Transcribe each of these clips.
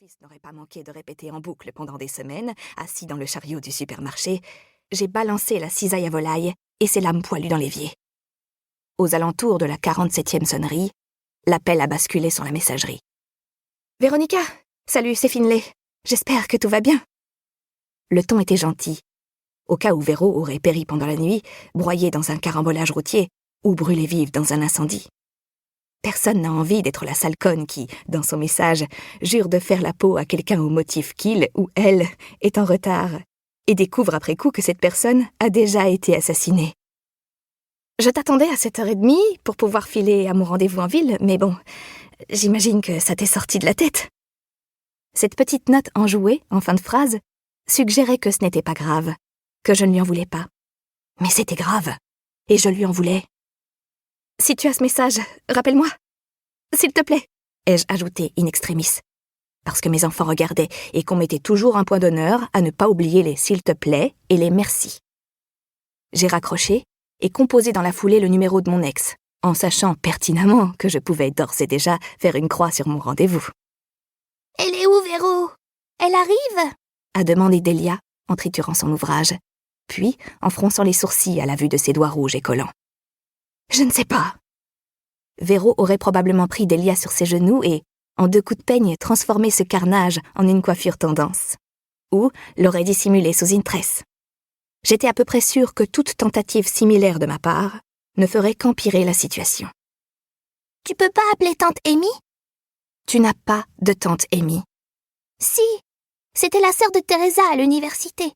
fils n'aurait pas manqué de répéter en boucle pendant des semaines, assis dans le chariot du supermarché, j'ai balancé la cisaille à volaille et ses lames poilues dans l'évier. Aux alentours de la 47e sonnerie, l'appel a basculé sur la messagerie. « Véronica, salut, c'est Finlay. J'espère que tout va bien. » Le ton était gentil, au cas où Véro aurait péri pendant la nuit, broyé dans un carambolage routier ou brûlé vive dans un incendie. Personne n'a envie d'être la sale conne qui, dans son message, jure de faire la peau à quelqu'un au motif qu'il ou elle est en retard et découvre après coup que cette personne a déjà été assassinée. Je t'attendais à 7h30 pour pouvoir filer à mon rendez-vous en ville, mais bon, j'imagine que ça t'est sorti de la tête. Cette petite note enjouée, en fin de phrase, suggérait que ce n'était pas grave, que je ne lui en voulais pas. Mais c'était grave, et je lui en voulais. « Si tu as ce message, rappelle-moi. S'il te plaît, » ai-je ajouté in extremis, parce que mes enfants regardaient et qu'on mettait toujours un point d'honneur à ne pas oublier les « s'il te plaît » et les « merci ». J'ai raccroché et composé dans la foulée le numéro de mon ex, en sachant pertinemment que je pouvais d'ores et déjà faire une croix sur mon rendez-vous. « Elle est où, Véro? Elle arrive ?» a demandé Delia en triturant son ouvrage, puis en fronçant les sourcils à la vue de ses doigts rouges et collants. « Je ne sais pas. » Véro aurait probablement pris Delia sur ses genoux et, en 2 coups de peigne, transformé ce carnage en une coiffure tendance. Ou l'aurait dissimulé sous une tresse. J'étais à peu près sûre que toute tentative similaire de ma part ne ferait qu'empirer la situation. « Tu peux pas appeler tante Amy ?»« Tu n'as pas de tante Amy. »« Si, c'était la sœur de Teresa à l'université.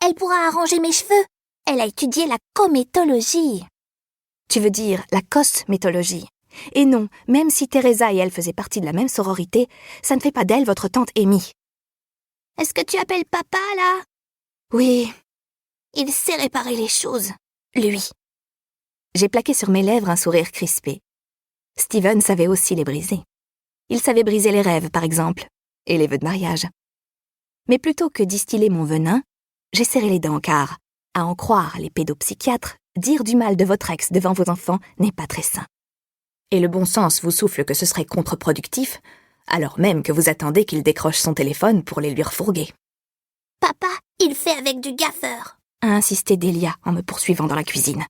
Elle pourra arranger mes cheveux. Elle a étudié la cométologie. » Tu veux dire la cosmétologie. Et non, même si Teresa et elle faisaient partie de la même sororité, ça ne fait pas d'elle votre tante Amy. « Est-ce que tu appelles papa, là ?»« Oui. » Il sait réparer les choses, lui. J'ai plaqué sur mes lèvres un sourire crispé. Steven savait aussi les briser. Il savait briser les rêves, par exemple, et les vœux de mariage. Mais plutôt que distiller mon venin, j'ai serré les dents car, à en croire les pédopsychiatres, dire du mal de votre ex devant vos enfants n'est pas très sain. Et le bon sens vous souffle que ce serait contre-productif, alors même que vous attendez qu'il décroche son téléphone pour les lui refourguer. « Papa, il fait avec du gaffeur !» a insisté Delia en me poursuivant dans la cuisine.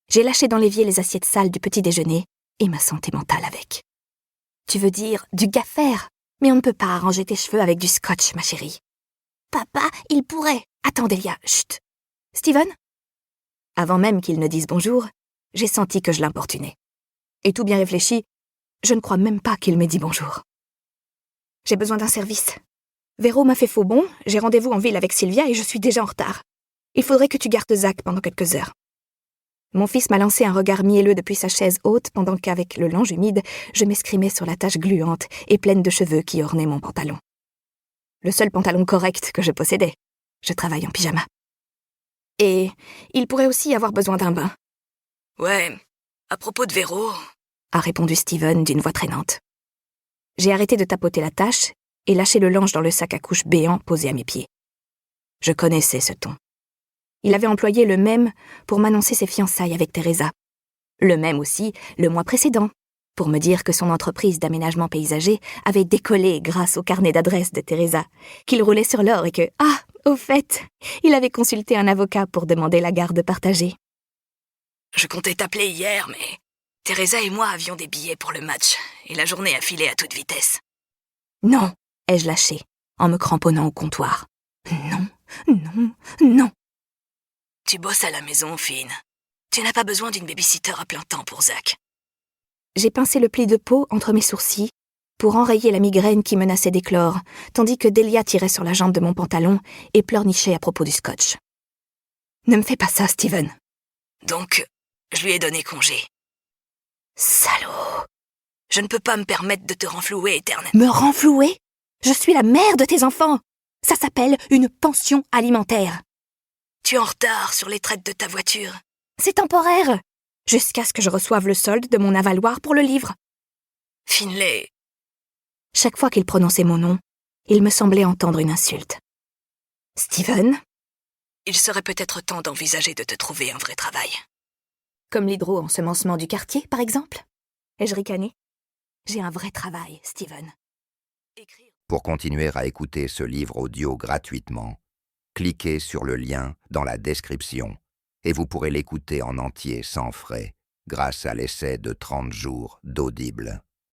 J'ai lâché dans l'évier les assiettes sales du petit déjeuner et ma santé mentale avec. Tu veux dire du gaffer? Mais on ne peut pas arranger tes cheveux avec du scotch, ma chérie. Papa, il pourrait. Attends, Delia, chut. Steven? Avant même qu'il ne dise bonjour, j'ai senti que je l'importunais. Et tout bien réfléchi, je ne crois même pas qu'il m'ait dit bonjour. J'ai besoin d'un service. Véro m'a fait faux bond, j'ai rendez-vous en ville avec Sylvia et je suis déjà en retard. Il faudrait que tu gardes Zach pendant quelques heures. Mon fils m'a lancé un regard mielleux depuis sa chaise haute pendant qu'avec le linge humide, je m'escrimais sur la tache gluante et pleine de cheveux qui ornait mon pantalon. Le seul pantalon correct que je possédais. Je travaille en pyjama. Et il pourrait aussi avoir besoin d'un bain. « Ouais, à propos de Véro, » a répondu Steven d'une voix traînante. J'ai arrêté de tapoter la tache et lâché le linge dans le sac à couche béant posé à mes pieds. Je connaissais ce ton. Il avait employé le même pour m'annoncer ses fiançailles avec Teresa. Le même aussi le mois précédent, pour me dire que son entreprise d'aménagement paysager avait décollé grâce au carnet d'adresses de Teresa, qu'il roulait sur l'or et que, au fait, il avait consulté un avocat pour demander la garde partagée. Je comptais t'appeler hier, mais Teresa et moi avions des billets pour le match et la journée a filé à toute vitesse. Non, ai-je lâché, en me cramponnant au comptoir. Non, non, non. Tu bosses à la maison, Finn. Tu n'as pas besoin d'une babysitter à plein temps pour Zach. J'ai pincé le pli de peau entre mes sourcils pour enrayer la migraine qui menaçait d'éclore, tandis que Delia tirait sur la jambe de mon pantalon et pleurnichait à propos du scotch. Ne me fais pas ça, Steven. Donc, je lui ai donné congé. Salaud! Je ne peux pas me permettre de te renflouer éternellement. Me renflouer? Je suis la mère de tes enfants. Ça s'appelle une pension alimentaire. Tu es en retard sur les traites de ta voiture. C'est temporaire, jusqu'à ce que je reçoive le solde de mon avaloir pour le livre. Finlay. Chaque fois qu'il prononçait mon nom, il me semblait entendre une insulte. Steven? Il serait peut-être temps d'envisager de te trouver un vrai travail. Comme l'hydro-ensemencement du quartier, par exemple? Ai-je ricané? J'ai un vrai travail, Steven. écrire. Pour continuer à écouter ce livre audio gratuitement, cliquez sur le lien dans la description et vous pourrez l'écouter en entier sans frais grâce à l'essai de 30 jours d'Audible.